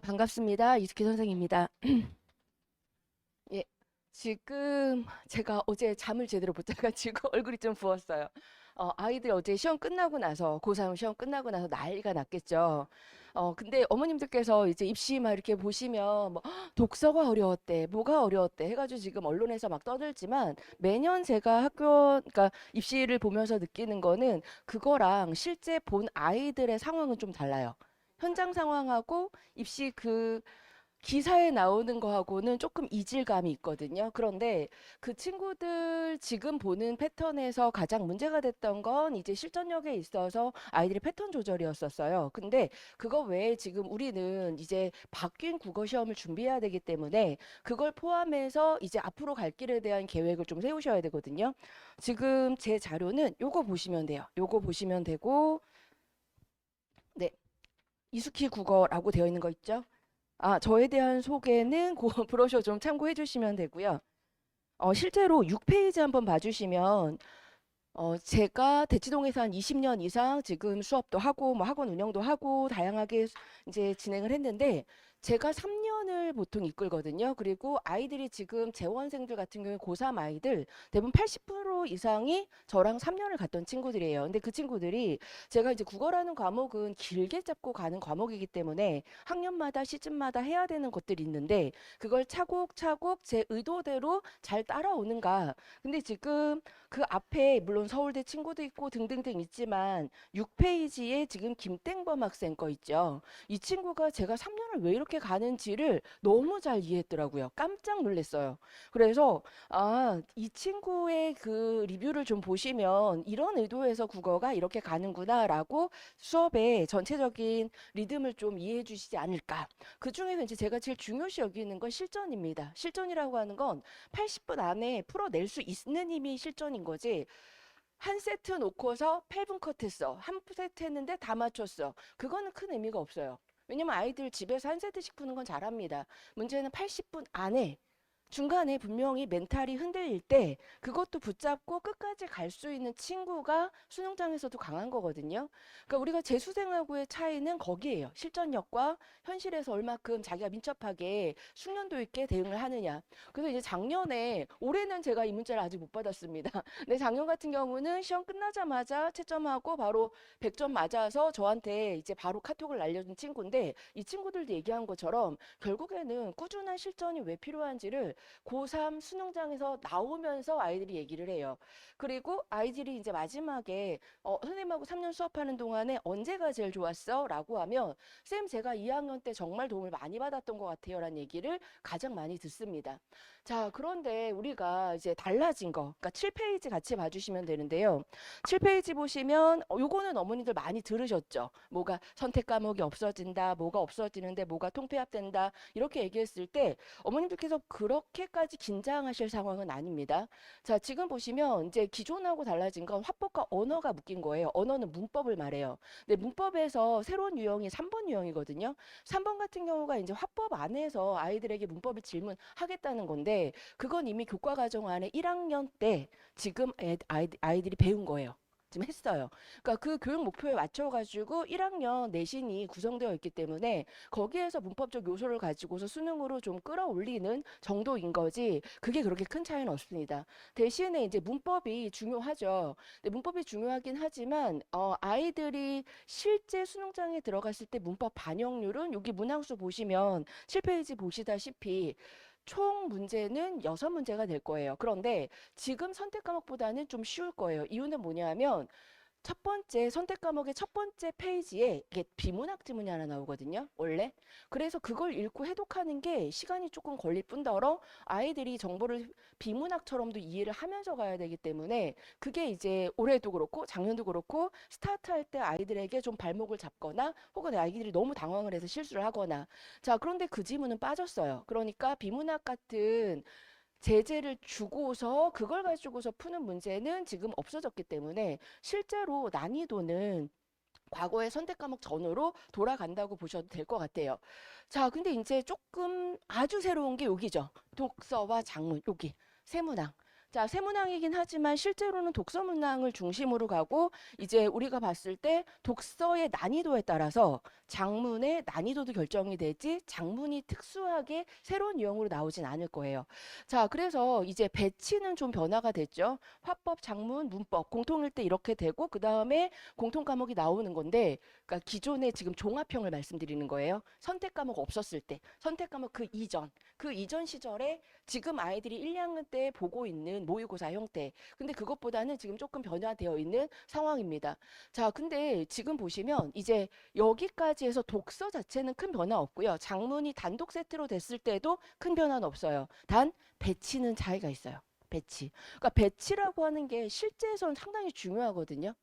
반갑습니다. 이수기 선생입니다. 예, 지금 제가 어제 잠을 제대로 못 자가지고 얼굴이 좀 부었어요. 아이들 어제 시험 끝나고 나서, 고3 시험 끝나고 나서 난리가 났겠죠. 근데 어머님들께서 이제 입시 막 이렇게 보시면 뭐 독서가 어려웠대, 뭐가 어려웠대 해가지고 지금 언론에서 막 떠들지만 매년 제가 그러니까 입시를 보면서 느끼는 거는 그거랑 실제 본 아이들의 상황은 좀 달라요. 현장 상황하고 입시 기사에 나오는 거하고는 조금 이질감이 있거든요. 그런데 그 친구들 지금 보는 패턴에서 가장 문제가 됐던 건 이제 실전력에 있어서 아이들의 패턴 조절이었었어요. 근데 그거 외에 지금 우리는 이제 바뀐 국어 시험을 준비해야 되기 때문에 그걸 포함해서 이제 앞으로 갈 길에 대한 계획을 좀 세우셔야 되거든요. 지금 제 자료는 요거 보시면 돼요. 요거 보시면 되고, 네. 이수키 국어라고 되어 있는 거 있죠? 저에 대한 소개는 그 브로셔 좀 참고해 주시면 되고요. 실제로 6페이지 한번 봐주시면 제가 대치동에서 한 20년 이상 지금 수업도 하고 뭐 학원 운영도 하고 다양하게 이제 진행을 했는데 제가 3년을 보통 이끌거든요. 그리고 아이들이 지금 재원생들 같은 경우에 고3 아이들 대부분 80% 이상이 저랑 3년을 갔던 친구들이에요. 근데 그 친구들이 제가 이제 국어라는 과목은 길게 잡고 가는 과목이기 때문에 학년마다 시즌마다 해야 되는 것들이 있는데 그걸 차곡차곡 제 의도대로 잘 따라오는가. 근데 지금 그 앞에 물론 서울대 친구도 있고 등등등 있지만 6페이지에 지금 김땡범 학생 거 있죠. 이 친구가 제가 3년을 왜 이렇게 가는지를 너무 잘 이해했더라고요. 깜짝 놀랐어요. 그래서 이 친구의 그 리뷰를 좀 보시면 이런 의도에서 국어가 이렇게 가는구나라고 수업의 전체적인 리듬을 좀 이해해 주시지 않을까. 그 중에서 이제 제가 제일 중요시 여기는 건 실전입니다. 실전이라고 하는 건 80분 안에 풀어낼 수 있는 힘이 실전인 거지. 한 세트 놓고서 8분 컷했어. 한 세트 했는데 다 맞췄어. 그거는 큰 의미가 없어요. 왜냐면 아이들 집에서 한 세트씩 푸는 건 잘합니다. 문제는 80분 안에 중간에 분명히 멘탈이 흔들릴 때 그것도 붙잡고 끝까지 갈 수 있는 친구가 수능장에서도 강한 거거든요. 그러니까 우리가 재수생하고의 차이는 거기에요. 실전력과 현실에서 얼마큼 자기가 민첩하게 숙련도 있게 대응을 하느냐. 그래서 이제 작년에 올해는 제가 이 문자를 아직 못 받았습니다. 근데 작년 같은 경우는 시험 끝나자마자 채점하고 바로 100점 맞아서 저한테 이제 바로 카톡을 날려준 친구인데 이 친구들도 얘기한 것처럼 결국에는 꾸준한 실전이 왜 필요한지를 고3 수능장에서 나오면서 아이들이 얘기를 해요. 그리고 아이들이 이제 마지막에 선생님하고 3년 수업하는 동안에 언제가 제일 좋았어? 라고 하면 쌤 제가 2학년 때 정말 도움을 많이 받았던 것 같아요. 라는 얘기를 가장 많이 듣습니다. 자, 그런데 우리가 이제 달라진 거, 그러니까 7페이지 같이 봐주시면 되는데요. 7페이지 보시면 요거는 어머니들 많이 들으셨죠? 뭐가 선택 과목이 없어진다, 뭐가 없어지는데 뭐가 통폐합된다 이렇게 얘기했을 때 어머님들께서 그렇게까지 긴장하실 상황은 아닙니다. 자, 지금 보시면 이제 기존하고 달라진 건 화법과 언어가 묶인 거예요. 언어는 문법을 말해요. 근데 문법에서 새로운 유형이 3번 유형이거든요. 3번 같은 경우가 이제 화법 안에서 아이들에게 문법을 질문하겠다는 건데 그건 이미 교과 과정 안에 1학년 때 지금 아이들이 배운 거예요. 지금 했어요. 그러니까 그 교육 목표에 맞춰가지고 1학년 내신이 구성되어 있기 때문에 거기에서 문법적 요소를 가지고서 수능으로 좀 끌어올리는 정도인 거지 그게 그렇게 큰 차이는 없습니다. 대신에 이제 문법이 중요하죠. 근데 문법이 중요하긴 하지만 아이들이 실제 수능장에 들어갔을 때 문법 반영률은 여기 문항수 보시면 7페이지 보시다시피 총 문제는 6문제가 될 거예요. 그런데 지금 선택 과목보다는 좀 쉬울 거예요. 이유는 뭐냐면 첫 번째 선택 과목의 첫 번째 페이지에 이게 비문학 지문이 하나 나오거든요. 원래. 그래서 그걸 읽고 해독하는 게 시간이 조금 걸릴 뿐더러 아이들이 정보를 비문학처럼도 이해를 하면서 가야 되기 때문에 그게 이제 올해도 그렇고 작년도 그렇고 스타트할 때 아이들에게 좀 발목을 잡거나 혹은 아이들이 너무 당황을 해서 실수를 하거나 자, 그런데 그 지문은 빠졌어요. 그러니까 비문학 같은 제재를 주고서 그걸 가지고서 푸는 문제는 지금 없어졌기 때문에 실제로 난이도는 과거의 선택 과목 전으로 돌아간다고 보셔도 될 것 같아요. 자, 근데 이제 조금 아주 새로운 게 여기죠. 독서와 작문, 여기 세문항. 자, 세문항이긴 하지만 실제로는 독서 문항을 중심으로 가고 이제 우리가 봤을 때 독서의 난이도에 따라서 장문의 난이도도 결정이 되지 장문이 특수하게 새로운 유형으로 나오진 않을 거예요. 자, 그래서 이제 배치는 좀 변화가 됐죠. 화법, 장문, 문법, 공통일 때 이렇게 되고 그 다음에 공통 과목이 나오는 건데 그러니까 기존에 지금 종합형을 말씀드리는 거예요. 선택 과목 없었을 때, 선택 과목 그 이전 시절에 지금 아이들이 1, 2학년 때 보고 있는 모의고사 형태. 근데 그것보다는 지금 조금 변화되어 있는 상황입니다. 자, 근데 지금 보시면 이제 여기까지 해서 독서 자체는 큰 변화 없고요. 장문이 단독 세트로 됐을 때도 큰 변화는 없어요. 단 배치는 차이가 있어요. 배치. 그러니까 배치라고 하는 게 실제에서는 상당히 중요하거든요.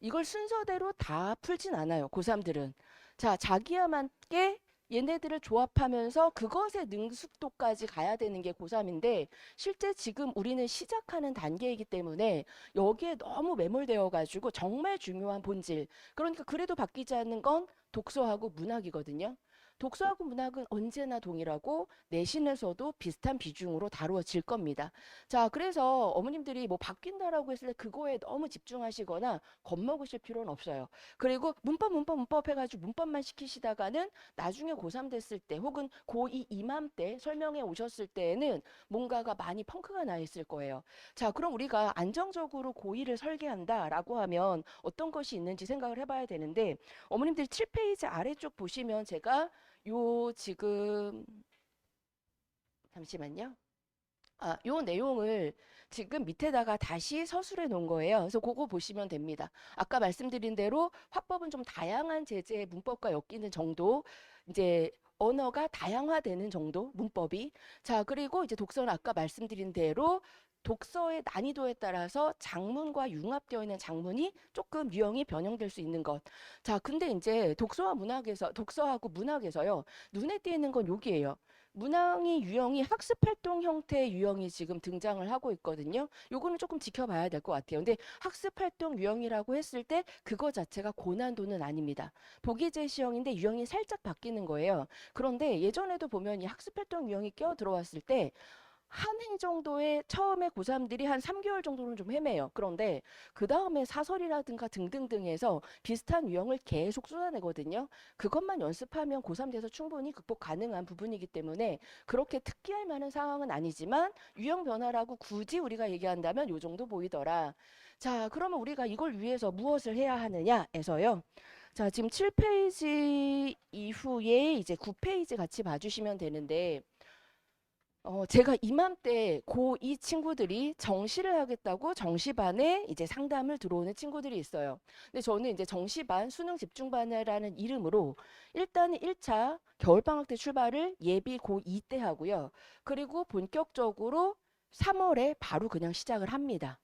이걸 순서대로 다 풀진 않아요. 고3들은. 자, 자기야 맞게 얘네들을 조합하면서 그것의 능숙도까지 가야 되는 게 고3인데 실제 지금 우리는 시작하는 단계이기 때문에 여기에 너무 매몰되어 가지고 정말 중요한 본질. 그러니까 그래도 바뀌지 않는 건 독서하고 문학이거든요. 독서하고 문학은 언제나 동일하고 내신에서도 비슷한 비중으로 다루어질 겁니다. 자, 그래서 어머님들이 뭐 바뀐다라고 했을 때 그거에 너무 집중하시거나 겁먹으실 필요는 없어요. 그리고 문법 해가지고 문법만 시키시다가는 나중에 고3 됐을 때 혹은 고2 이맘때 설명회 오셨을 때에는 뭔가가 많이 펑크가 나 있을 거예요. 자, 그럼 우리가 안정적으로 고2를 설계한다라고 하면 어떤 것이 있는지 생각을 해봐야 되는데 어머님들 7페이지 아래쪽 보시면 제가 요 지금 잠시만요. 요 내용을 지금 밑에다가 다시 서술해 놓은 거예요. 그래서 그거 보시면 됩니다. 아까 말씀드린 대로 화법은 좀 다양한 제재의 문법과 엮이는 정도, 이제 언어가 다양화되는 정도, 문법이. 자, 그리고 이제 독서는 아까 말씀드린 대로 독서의 난이도에 따라서 장문과 융합되어 있는 장문이 조금 유형이 변형될 수 있는 것. 자, 근데 이제 독서하고 문학에서요, 눈에 띄는 건 여기예요. 문항이 유형이 학습 활동 형태의 유형이 지금 등장을 하고 있거든요. 요거는 조금 지켜봐야 될 것 같아요. 근데 학습 활동 유형이라고 했을 때 그거 자체가 고난도는 아닙니다. 보기 제시형인데 유형이 살짝 바뀌는 거예요. 그런데 예전에도 보면 이 학습 활동 유형이 끼어 들어왔을 때 한 해 정도의 처음에 고3들이 한 3개월 정도는 좀 헤매요. 그런데 그 다음에 사설이라든가 등등등 해서 비슷한 유형을 계속 쏟아내거든요. 그것만 연습하면 고3 돼서 충분히 극복 가능한 부분이기 때문에 그렇게 특기할 만한 상황은 아니지만 유형 변화라고 굳이 우리가 얘기한다면 요 정도 보이더라. 자, 그러면 우리가 이걸 위해서 무엇을 해야 하느냐에서요. 자, 지금 7페이지 이후에 이제 9페이지 같이 봐주시면 되는데 제가 이맘때 고2 친구들이 정시를 하겠다고 정시반에 이제 상담을 들어오는 친구들이 있어요. 근데 저는 이제 정시반 수능 집중반이라는 이름으로 일단 1차 겨울방학 때 출발을 예비 고2 때 하고요. 그리고 본격적으로 3월에 바로 그냥 시작을 합니다.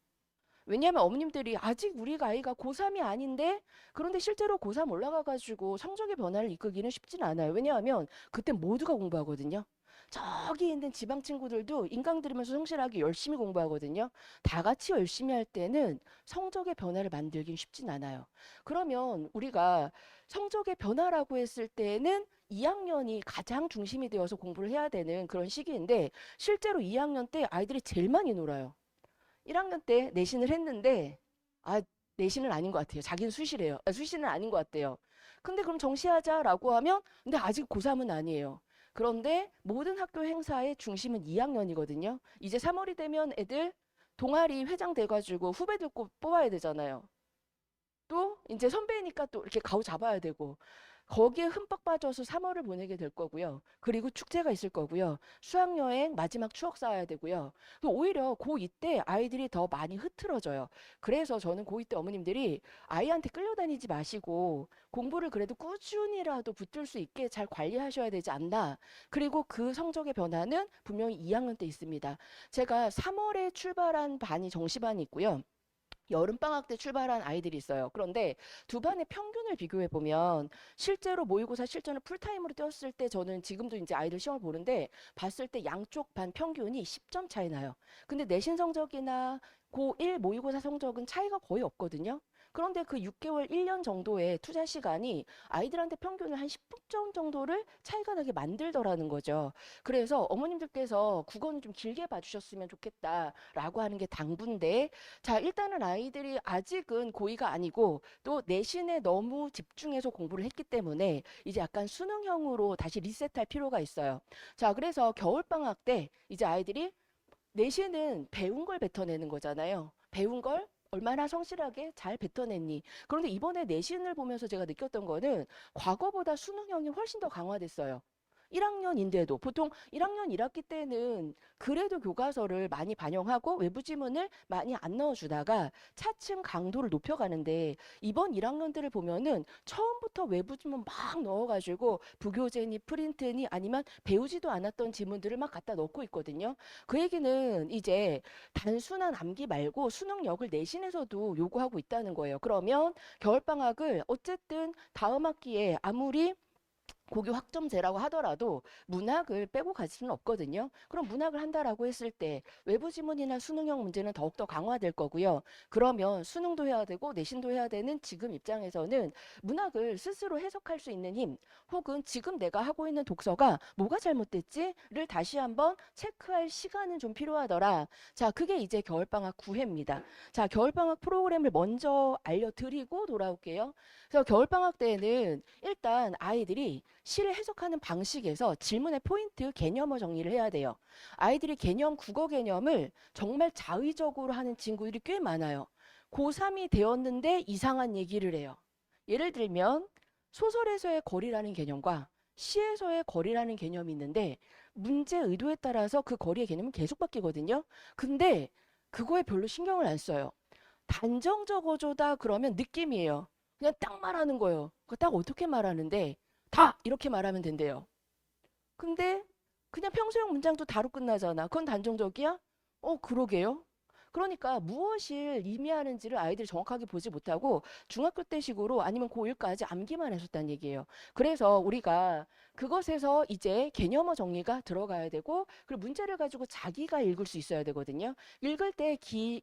왜냐하면 어머님들이 아직 우리가 아이가 고3이 아닌데 그런데 실제로 고3 올라가가지고 성적의 변화를 이끌기는 쉽진 않아요. 왜냐하면 그때 모두가 공부하거든요. 저기 있는 지방 친구들도 인강 들으면서 성실하게 열심히 공부하거든요. 다 같이 열심히 할 때는 성적의 변화를 만들긴 쉽진 않아요. 그러면 우리가 성적의 변화라고 했을 때는 2학년이 가장 중심이 되어서 공부를 해야 되는 그런 시기인데 실제로 2학년 때 아이들이 제일 많이 놀아요. 1학년 때 내신을 했는데 아 내신은 아닌 것 같아요. 자기는 수시래요. 수시는 아닌 것 같대요. 근데 그럼 정시하자라고 하면 근데 아직 고3은 아니에요. 그런데 모든 학교 행사의 중심은 2학년이거든요. 이제 3월이 되면 애들 동아리 회장 돼가지고 후배들 뽑아야 되잖아요. 또 이제 선배니까 또 이렇게 가오 잡아야 되고 거기에 흠뻑 빠져서 3월을 보내게 될 거고요. 그리고 축제가 있을 거고요. 수학여행 마지막 추억 쌓아야 되고요. 또 오히려 고2 때 아이들이 더 많이 흐트러져요. 그래서 저는 고2 때 어머님들이 아이한테 끌려다니지 마시고 공부를 그래도 꾸준히라도 붙들 수 있게 잘 관리하셔야 되지 않나. 그리고 그 성적의 변화는 분명히 2학년 때 있습니다. 제가 3월에 출발한 반이 정시반이 있고요. 여름방학 때 출발한 아이들이 있어요. 그런데 두 반의 평균을 비교해 보면 실제로 모의고사 실전을 풀타임으로 떼었을 때 저는 지금도 이제 아이들 시험을 보는데 봤을 때 양쪽 반 평균이 10점 차이 나요. 근데 내신 성적이나 고1 모의고사 성적은 차이가 거의 없거든요. 그런데 그 6개월, 1년 정도의 투자 시간이 아이들한테 평균을 한 10분 정도를 차이가 나게 만들더라는 거죠. 그래서 어머님들께서 국어는 좀 길게 봐주셨으면 좋겠다라고 하는 게 당부인데, 자, 일단은 아이들이 아직은 고2가 아니고 또 내신에 너무 집중해서 공부를 했기 때문에 이제 약간 수능형으로 다시 리셋할 필요가 있어요. 자, 그래서 겨울방학 때 이제 아이들이 내신은 배운 걸 뱉어내는 거잖아요. 배운 걸 얼마나 성실하게 잘 뱉어냈니. 그런데 이번에 내신을 보면서 제가 느꼈던 거는 과거보다 수능형이 훨씬 더 강화됐어요. 1학년인데도 보통 1학년 1학기 때는 그래도 교과서를 많이 반영하고 외부 지문을 많이 안 넣어주다가 차츰 강도를 높여가는데, 이번 1학년들을 보면은 처음부터 외부 지문 막 넣어가지고 부교재니 프린트니 아니면 배우지도 않았던 지문들을 막 갖다 넣고 있거든요. 그 얘기는 이제 단순한 암기 말고 수능력을 내신에서도 요구하고 있다는 거예요. 그러면 겨울방학을 어쨌든 다음 학기에 아무리 고교 학점제라고 하더라도 문학을 빼고 갈 수는 없거든요. 그럼 문학을 한다라고 했을 때 외부 지문이나 수능형 문제는 더욱더 강화될 거고요. 그러면 수능도 해야 되고 내신도 해야 되는 지금 입장에서는 문학을 스스로 해석할 수 있는 힘, 혹은 지금 내가 하고 있는 독서가 뭐가 잘못됐지를 다시 한번 체크할 시간은 좀 필요하더라. 자, 그게 이제 겨울방학 9회입니다. 자, 겨울방학 프로그램을 먼저 알려드리고 돌아올게요. 그래서 겨울방학 때에는 일단 아이들이 시를 해석하는 방식에서 질문의 포인트, 개념을 정리를 해야 돼요. 아이들이 개념, 국어 개념을 정말 자의적으로 하는 친구들이 꽤 많아요. 고3이 되었는데 이상한 얘기를 해요. 예를 들면 소설에서의 거리라는 개념과 시에서의 거리라는 개념이 있는데 문제 의도에 따라서 그 거리의 개념은 계속 바뀌거든요. 근데 그거에 별로 신경을 안 써요. 단정 적어줘다 그러면 느낌이에요. 그냥 딱 말하는 거예요. 그거 딱 어떻게 말하는데 다 이렇게 말하면 된대요. 근데 그냥 평소형 문장도 다로 끝나잖아. 그건 단정적이야? 그러게요. 그러니까 무엇을 의미하는지를 아이들이 정확하게 보지 못하고 중학교 때 식으로 아니면 고1까지 암기만 했었다는 얘기예요. 그래서 우리가 그것에서 이제 개념어 정리가 들어가야 되고, 그리고 문제를 가지고 자기가 읽을 수 있어야 되거든요. 읽을 때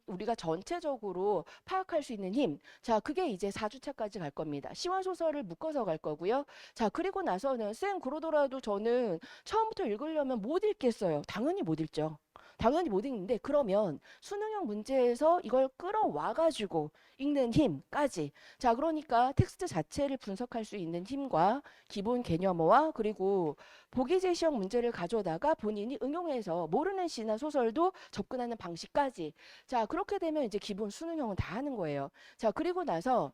우리가 전체적으로 파악할 수 있는 힘. 자, 그게 이제 4주차까지 갈 겁니다. 시와 소설을 묶어서 갈 거고요. 자, 그리고 나서는 쌤 그러더라도 저는 처음부터 읽으려면 못 읽겠어요. 당연히 못 읽죠. 당연히 못 읽는데, 그러면 수능형 문제에서 이걸 끌어와 가지고 읽는 힘까지. 자, 그러니까 텍스트 자체를 분석할 수 있는 힘과 기본 개념어와 그리고 보기 제시형 문제를 가져다가 본인이 응용해서 모르는 시나 소설도 접근하는 방식까지. 자, 그렇게 되면 이제 기본 수능형은 다 하는 거예요. 자, 그리고 나서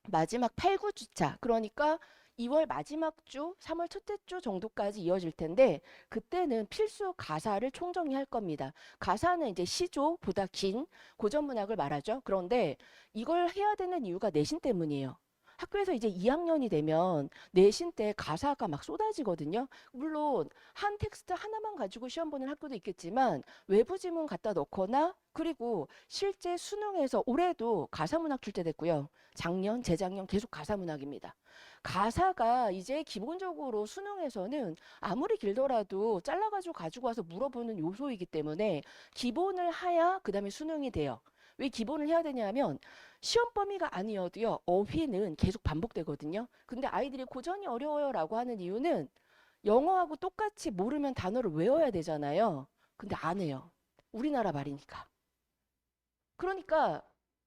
마지막 8, 9주차, 그러니까 2월 마지막 주, 3월 첫째 주 정도까지 이어질 텐데, 그때는 필수 가사를 총정리할 겁니다. 가사는 이제 시조보다 긴 고전 문학을 말하죠. 그런데 이걸 해야 되는 이유가 내신 때문이에요. 학교에서 이제 2학년이 되면 내신 때 가사가 막 쏟아지거든요. 물론 한 텍스트 하나만 가지고 시험 보는 학교도 있겠지만 외부 지문 갖다 넣거나, 그리고 실제 수능에서 올해도 가사문학 출제됐고요. 작년, 재작년 계속 가사문학입니다. 가사가 이제 기본적으로 수능에서는 아무리 길더라도 잘라가지고 가지고 와서 물어보는 요소이기 때문에 기본을 해야 그 다음에 수능이 돼요. 왜 기본을 해야 되냐면 시험 범위가 아니어도요, 어휘는 계속 반복되거든요. 근데 아이들이 고전이 어려워요라고 하는 이유는 영어하고 똑같이 모르면 단어를 외워야 되잖아요. 근데 안 해요. 우리나라 말이니까. 그러니까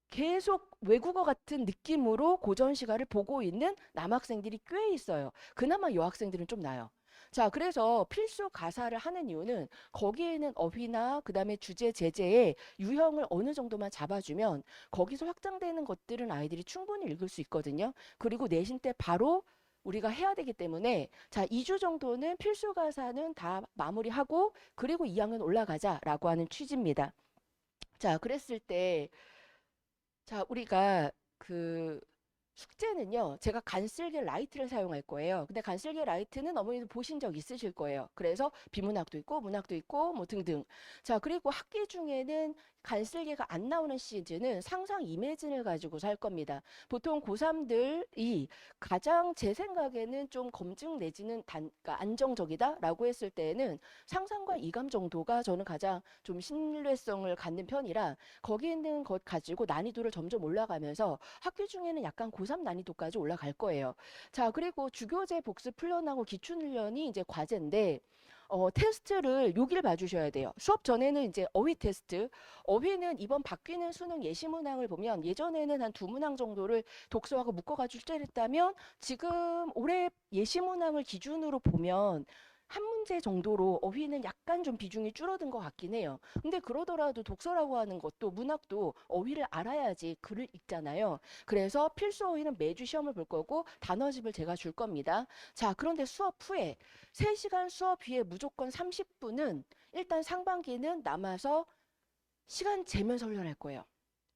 계속 외국어 같은 느낌으로 고전 시가를 보고 있는 남학생들이 꽤 있어요. 그나마 여학생들은 좀 나아요. 자, 그래서 필수 가사를 하는 이유는 거기에는 어휘나 그다음에 주제, 제재의 유형을 어느 정도만 잡아주면 거기서 확장되는 것들은 아이들이 충분히 읽을 수 있거든요. 그리고 내신 때 바로 우리가 해야 되기 때문에, 자, 2주 정도는 필수 가사는 다 마무리하고 그리고 2학년 올라가자라고 하는 취지입니다. 자, 그랬을 때, 자, 우리가 그 숙제는요, 제가 간슬기 라이트를 사용할 거예요. 근데 간슬기 라이트는 어머니도 보신 적 있으실 거예요. 그래서 비문학도 있고, 문학도 있고, 뭐 등등. 자, 그리고 학기 중에는 간슬기가 안 나오는 시즌은 상상 이매진을 가지고서 할 겁니다. 보통 고3들이 가장 제 생각에는 좀 검증 내지는 그러니까 안정적이다라고 했을 때에는 상상과 이감 정도가 저는 가장 좀 신뢰성을 갖는 편이라 거기 있는 것 가지고 난이도를 점점 올라가면서 학기 중에는 약간 고3 난이도까지 올라갈 거예요. 자, 그리고 주교재 복습 풀려나고 기출훈련이 이제 과제인데 테스트를 여기를 봐주셔야 돼요. 수업 전에는 이제 어휘 테스트. 어휘는 이번 바뀌는 수능 예시 문항을 보면 예전에는 한 두 문항 정도를 독서하고 묶어가지고 출제했다면 지금 올해 예시 문항을 기준으로 보면 한 문제 정도로 어휘는 약간 좀 비중이 줄어든 것 같긴 해요. 근데 그러더라도 독서라고 하는 것도 문학도 어휘를 알아야지 글을 읽잖아요. 그래서 필수 어휘는 매주 시험을 볼 거고 단어집을 제가 줄 겁니다. 자, 그런데 수업 후에 3시간 수업 후에 무조건 30분은 일단 상반기는 남아서 시간 재면서 훈련할 거예요.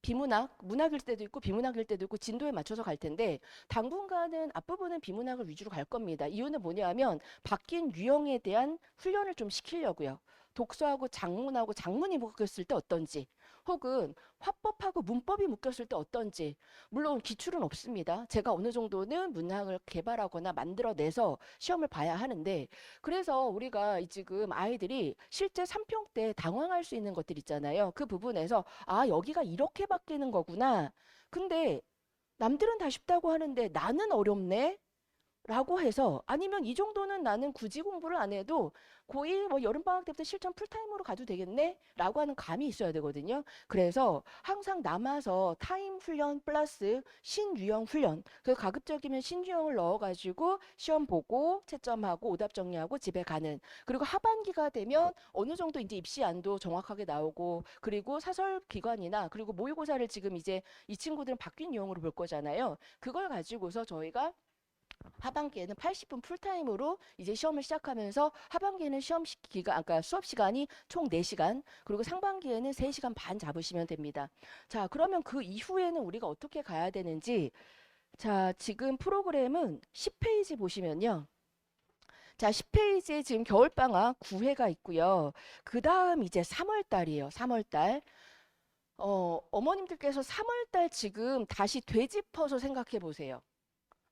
비문학, 문학일 때도 있고 비문학일 때도 있고 진도에 맞춰서 갈 텐데 당분간은 앞부분은 비문학을 위주로 갈 겁니다. 이유는 뭐냐면 바뀐 유형에 대한 훈련을 좀 시키려고요. 독서하고 작문하고 작문이 묶였을 때 어떤지 혹은 화법하고 문법이 묶였을 때 어떤지 물론 기출은 없습니다. 제가 어느 정도는 문항을 개발하거나 만들어내서 시험을 봐야 하는데 그래서 우리가 지금 아이들이 실제 3평 때 당황할 수 있는 것들 있잖아요. 그 부분에서 아, 여기가 이렇게 바뀌는 거구나. 근데 남들은 다 쉽다고 하는데 나는 어렵네. 라고 해서 아니면 이 정도는 나는 굳이 공부를 안 해도 고1 뭐 여름방학 때부터 실전 풀타임으로 가도 되겠네 라고 하는 감이 있어야 되거든요. 그래서 항상 남아서 타임 훈련 플러스 신유형 훈련 그 가급적이면 신유형을 넣어가지고 시험 보고 채점하고 오답 정리하고 집에 가는 그리고 하반기가 되면 어느 정도 이제 입시 안도 정확하게 나오고 그리고 사설 기관이나 그리고 모의고사를 지금 이제 이 친구들은 바뀐 유형으로 볼 거잖아요. 그걸 가지고서 저희가 하반기에는 80분 풀타임으로 이제 시험을 시작하면서 하반기에는 기간, 아까 수업 시간이 총 4시간, 그리고 상반기에는 3시간 반 잡으시면 됩니다. 자, 그러면 그 이후에는 우리가 어떻게 가야 되는지, 자, 지금 프로그램은 10페이지 보시면요. 자, 10페이지에 지금 겨울방학 9회가 있고요. 그 다음 이제 3월 달이에요. 3월 달. 어머님들께서 3월 달 지금 다시 되짚어서 생각해 보세요.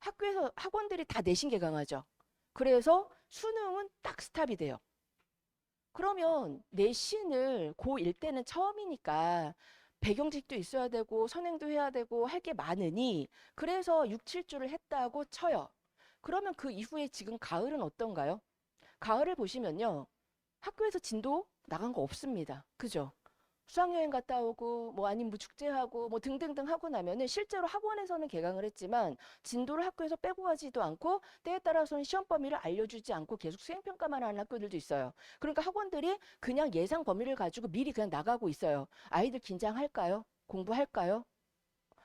학교에서 학원들이 다 내신 개강하죠. 그래서 수능은 딱 스탑이 돼요. 그러면 내신을 고1 때는 처음이니까 배경직도 있어야 되고 선행도 해야 되고 할 게 많으니 그래서 6, 7주를 했다고 쳐요. 그러면 그 이후에 지금 가을은 어떤가요? 가을을 보시면요. 학교에서 진도 나간 거 없습니다. 그죠? 수학여행 갔다 오고 뭐 아니면 뭐 축제하고 뭐 등등등 하고 나면은 실제로 학원에서는 개강을 했지만 진도를 학교에서 빼고 가지도 않고 때에 따라서는 시험 범위를 알려주지 않고 계속 수행평가만 하는 학교들도 있어요. 그러니까 학원들이 그냥 예상 범위를 가지고 미리 그냥 나가고 있어요. 아이들 긴장할까요? 공부할까요?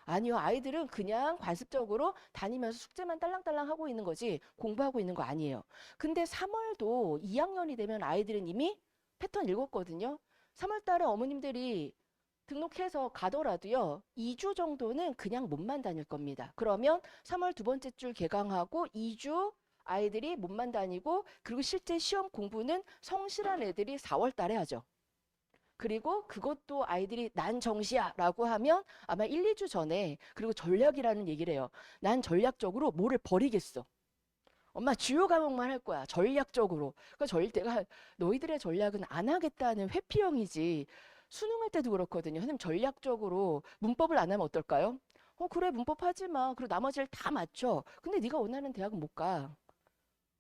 아니요. 아이들은 그냥 관습적으로 다니면서 숙제만 딸랑딸랑 하고 있는 거지 공부하고 있는 거 아니에요. 근데 3월도 2학년이 되면 아이들은 이미 패턴 읽었거든요. 3월 달에 어머님들이 등록해서 가더라도요. 2주 정도는 그냥 몸만 다닐 겁니다. 그러면 3월 두 번째 줄 개강하고 2주 아이들이 몸만 다니고 그리고 실제 시험 공부는 성실한 애들이 4월 달에 하죠. 그리고 그것도 아이들이 난 정시야라고 하면 아마 1, 2주 전에 그리고 전략이라는 얘기를 해요. 난 전략적으로 뭐를 버리겠어. 엄마 주요 과목만 할 거야. 전략적으로. 그러니까 내가 너희들의 전략은 안 하겠다는 회피형이지. 수능할 때도 그렇거든요. 선생님 전략적으로 문법을 안 하면 어떨까요? 그래 문법 하지 마. 그리고 나머지를 다 맞춰. 근데 네가 원하는 대학은 못 가.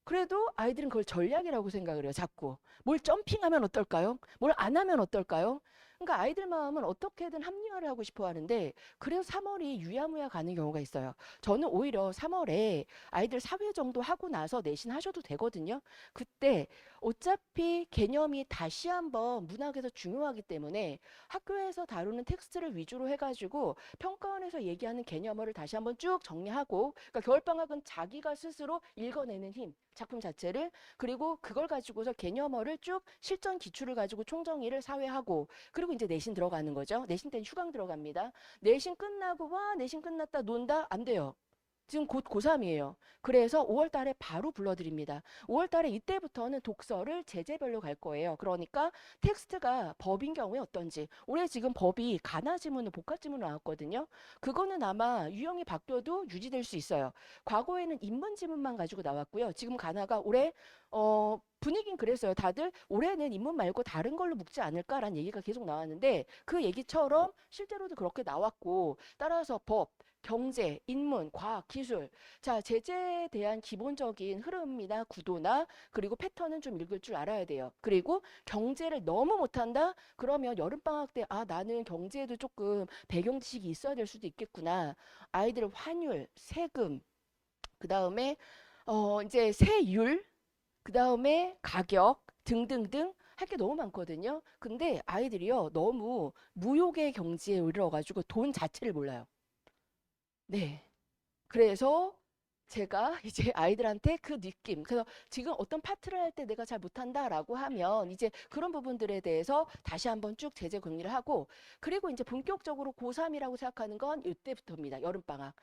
그래도 아이들은 그걸 전략이라고 생각을 해요, 자꾸. 뭘 점핑하면 어떨까요? 뭘 안 하면 어떨까요? 그러니까 아이들 마음은 어떻게든 합리화를 하고 싶어 하는데, 그래서 3월이 유야무야 가는 경우가 있어요. 저는 오히려 3월에 아이들 4회 정도 하고 나서 내신 하셔도 되거든요. 그때 어차피 개념이 다시 한번 문학에서 중요하기 때문에 학교에서 다루는 텍스트를 위주로 해가지고 평가원에서 얘기하는 개념어를 다시 한번 쭉 정리하고, 그러니까 겨울방학은 자기가 스스로 읽어내는 힘, 작품 자체를 그리고 그걸 가지고서 개념어를 쭉 실전 기출을 가지고 총정리를 사회하고 그리고 이제 내신 들어가는 거죠. 내신 때는 휴강 들어갑니다. 내신 끝나고 와 내신 끝났다 논다 안 돼요. 지금 곧 고3이에요. 그래서 5월 달에 바로 불러드립니다. 5월 달에 이때부터는 독서를 제재별로 갈 거예요. 그러니까 텍스트가 법인 경우에 어떤지. 올해 지금 법이 가나 지문은 복합 지문 나왔거든요. 그거는 아마 유형이 바뀌어도 유지될 수 있어요. 과거에는 인문 지문만 가지고 나왔고요. 지금 가나가 올해 분위기는 그랬어요. 다들 올해는 인문 말고 다른 걸로 묶지 않을까라는 얘기가 계속 나왔는데 그 얘기처럼 실제로도 그렇게 나왔고 따라서 법, 경제, 인문, 과학, 기술. 자, 제재에 대한 기본적인 흐름이나 구도나 그리고 패턴은 좀 읽을 줄 알아야 돼요. 그리고 경제를 너무 못한다? 그러면 여름방학 때, 아, 나는 경제에도 조금 배경 지식이 있어야 될 수도 있겠구나. 아이들 환율, 세금, 그 다음에, 이제 세율, 그 다음에 가격 등등등 할 게 너무 많거든요. 근데 아이들이요, 너무 무욕의 경지에 이르러가지고 돈 자체를 몰라요. 네. 그래서 제가 이제 아이들한테 그 느낌, 그래서 지금 어떤 파트를 할 때 내가 잘 못한다라고 하면 이제 그런 부분들에 대해서 다시 한번 쭉 제재 정리를 하고 그리고 이제 본격적으로 고3이라고 생각하는 건 이때부터입니다. 여름방학.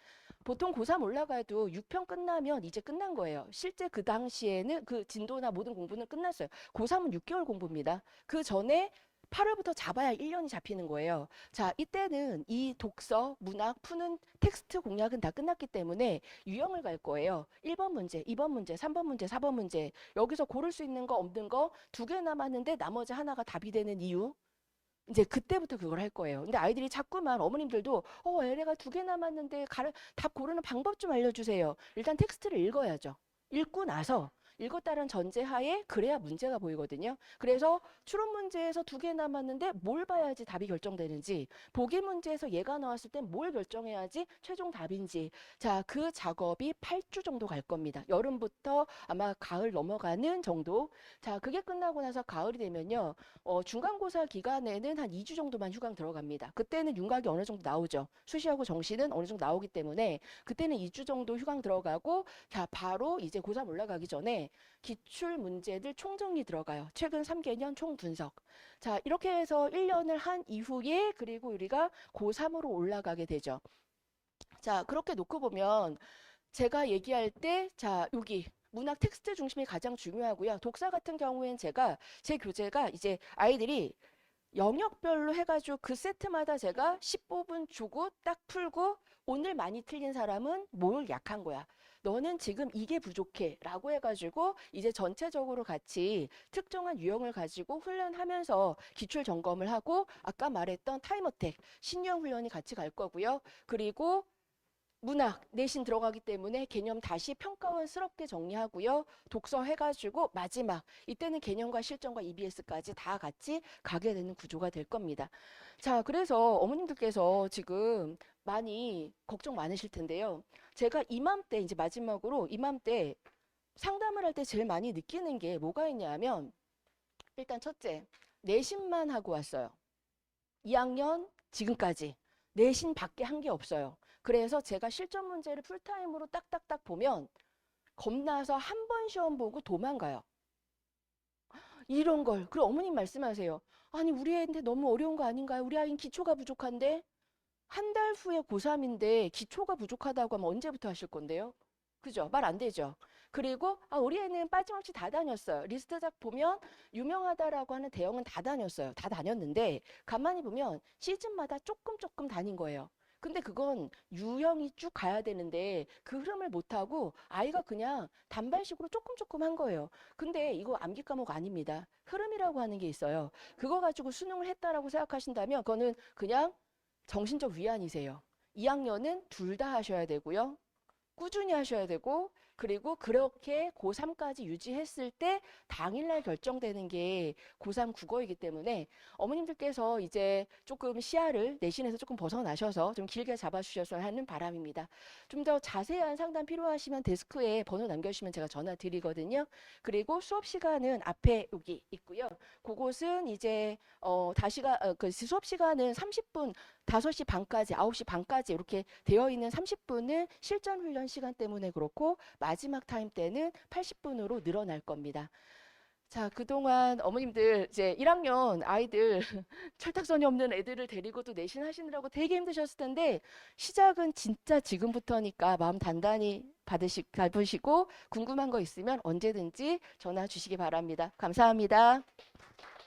보통 고3 올라가도 6편 끝나면 이제 끝난 거예요. 실제 그 당시에는 그 진도나 모든 공부는 끝났어요. 고3은 6개월 공부입니다. 그 전에 8월부터 잡아야 1년이 잡히는 거예요. 자, 이때는 이 독서, 문학, 푸는 텍스트 공략은 다 끝났기 때문에 유형을 갈 거예요. 1번 문제, 2번 문제, 3번 문제, 4번 문제. 여기서 고를 수 있는 거 없는 거 두 개 남았는데 나머지 하나가 답이 되는 이유. 이제 그때부터 그걸 할 거예요. 근데 아이들이 자꾸만 어머님들도 얘네가 두 개 남았는데 답 고르는 방법 좀 알려주세요. 일단 텍스트를 읽어야죠. 읽고 나서 읽었다는 전제하에 그래야 문제가 보이거든요. 그래서 추론 문제에서 두 개 남았는데 뭘 봐야지 답이 결정되는지, 보기 문제에서 얘가 나왔을 땐 뭘 결정해야지 최종 답인지. 자, 그 작업이 8주 정도 갈 겁니다. 여름부터 아마 가을 넘어가는 정도. 자, 그게 끝나고 나서 가을이 되면요. 중간고사 기간에는 한 2주 정도만 휴강 들어갑니다. 그때는 윤곽이 어느 정도 나오죠. 수시하고 정시는 어느 정도 나오기 때문에 그때는 2주 정도 휴강 들어가고 자, 바로 이제 고3 올라가기 전에 기출 문제들 총정리 들어가요. 최근 3개년 총분석. 자, 이렇게 해서 1년을 한 이후에 그리고 우리가 고3으로 올라가게 되죠. 자, 그렇게 놓고 보면 제가 얘기할 때, 자, 여기 문학 텍스트 중심이 가장 중요하고요. 독서 같은 경우엔 제 교재가 이제 아이들이 영역별로 해가지고 그 세트마다 제가 15분 주고 딱 풀고 오늘 많이 틀린 사람은 뭘 약한 거야. 너는 지금 이게 부족해 라고 해가지고 이제 전체적으로 같이 특정한 유형을 가지고 훈련하면서 기출 점검을 하고 아까 말했던 타임어택 신유형 훈련이 같이 갈 거고요. 그리고 문학 내신 들어가기 때문에 개념 다시 평가원스럽게 정리하고요. 독서 해가지고 마지막 이때는 개념과 실전과 EBS까지 다 같이 가게 되는 구조가 될 겁니다. 자, 그래서 어머님들께서 지금 많이 걱정 많으실 텐데요. 제가 이맘때 이제 마지막으로 이맘때 상담을 할 때 제일 많이 느끼는 게 뭐가 있냐면 일단 첫째, 내신만 하고 왔어요. 2학년 지금까지 내신 밖에 한 게 없어요. 그래서 제가 실전 문제를 풀타임으로 딱딱딱 보면 겁나서 한 번 시험 보고 도망가요. 이런 걸. 그리고 어머님 말씀하세요. 아니 우리 애한테 너무 어려운 거 아닌가요? 우리 아이는 기초가 부족한데 한 달 후에 고3인데 기초가 부족하다고 하면 언제부터 하실 건데요? 그죠? 말 안 되죠. 그리고 우리 애는 빠짐없이 다 다녔어요. 리스트작 보면 유명하다라고 하는 대형은 다 다녔어요. 다 다녔는데 가만히 보면 시즌마다 조금 다닌 거예요. 근데 그건 유형이 쭉 가야 되는데 그 흐름을 못하고 아이가 그냥 단발식으로 조금 한 거예요. 근데 이거 암기 과목 아닙니다. 흐름이라고 하는 게 있어요. 그거 가지고 수능을 했다라고 생각하신다면 그거는 그냥 정신적 위안이세요. 2학년은 둘 다 하셔야 되고요. 꾸준히 하셔야 되고 그리고 그렇게 고3까지 유지했을 때 당일날 결정되는 게 고3 국어이기 때문에 어머님들께서 이제 조금 시야를 내신에서 조금 벗어나셔서 좀 길게 잡아주셔서 하는 바람입니다. 좀 더 자세한 상담 필요하시면 데스크에 번호 남겨주시면 제가 전화 드리거든요. 그리고 수업 시간은 앞에 여기 있고요. 그곳은 이제 그 수업 시간은 30분 5시 반까지, 9시 반까지 이렇게 되어 있는 30분은 실전 훈련 시간 때문에 그렇고 마지막 타임 때는 80분으로 늘어날 겁니다. 자, 그동안 어머님들 이제 1학년 아이들 철딱선이 없는 애들을 데리고도 내신 하시느라고 되게 힘드셨을 텐데 시작은 진짜 지금부터니까 마음 단단히 받으시고 궁금한 거 있으면 언제든지 전화 주시기 바랍니다. 감사합니다.